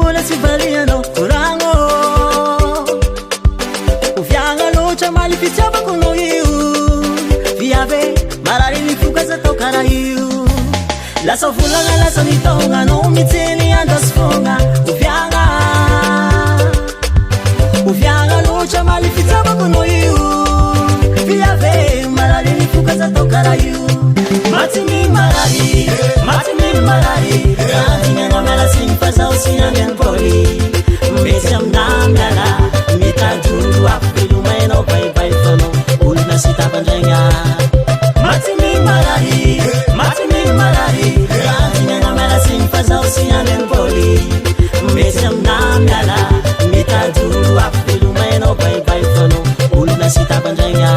vola tsy varianao ragno oviagna loatra maly fitiavako anao io viave marary mifokazy atao karaha io lasa volagna lasa nitaogna anao mitseny andrasy fogna oviagna loatra maly fitiavako anao io viave marary mifokazy atao karaha io matiny marary rahavignanao miala signy fa zaho sy andeha pôly mety aminah miala mitadolo afo velomainao baibay fanao olona sy tapandraigna matiny marary rahavignanao miala signy fa zaho sy andeha pôly mety aminah miala mitadolo afo velomainao baibay fanao olona sy tapandraigna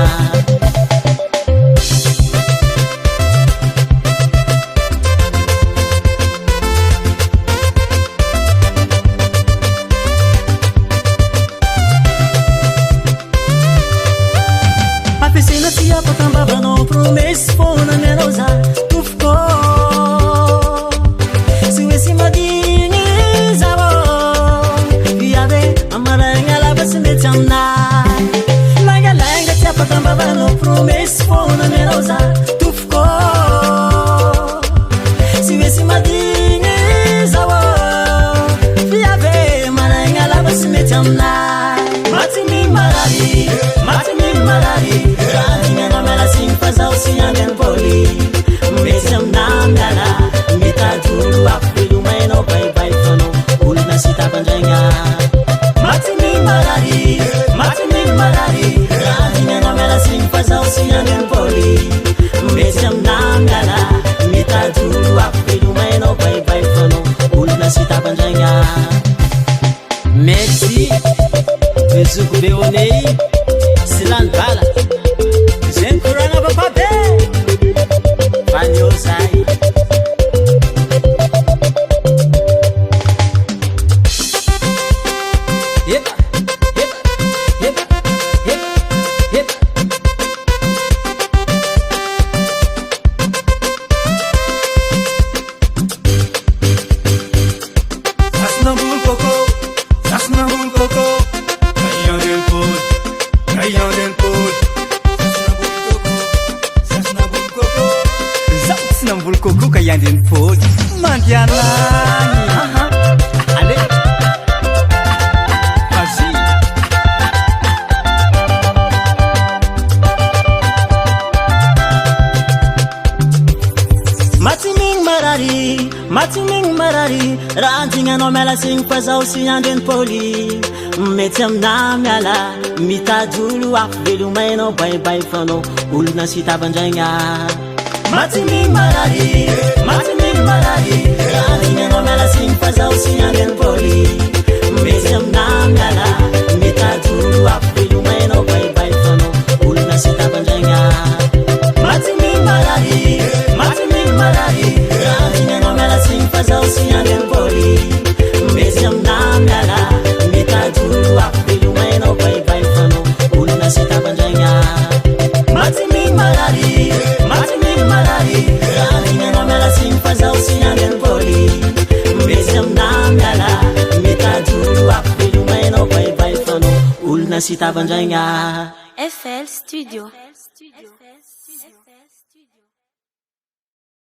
Babanao promesse fona mianao za tofoko sy hoe sy madigny zao viave amaragna lava sy mety aminay langalanga tsy afaka babanao promesse fona mianao za tofoko sy hoe sy madigny zao viave amaragna lava sy mety aminay matiny marary rahavignanao miala signy fa zaho sy andeha pôly mety aminah miala mitadolo afo velomainao baibay fanao olona sy tapandraigna matiny marary rahavignanao miala signy fa zaho sy andeha pôly mety aminah miala mitadolo afo velomainao baibay fanao olona sy tapandraigna merci bezoko beoney sy lany bala zeny koragna bapabe fanio zay Coco yang den pôly mandianagny ale vas-y matinigny marary raha andignanao miala signy fa zaho sy andeha pôly mety aminah miala mitadolo afo velomainao baibay fanao olona sy tapandraigna matiny marary rahavignanao miala signy fa zaho sy andeha pôly mety aminah miala mitadolo afo velomainao baibay fanao olona sy tapandraigna matiny marary rahavignanao miala signy fa zaho sy andeha pôly mety aminah miala mitadolo afo velomainao baibay fanao olona sy tapandraigna matiny marary rahavignanao miala signy fa zaho sy andeha pôly mety aminah miala mitadolo afo velomainao baibay fanao olona sy tapandraigna FL Studio.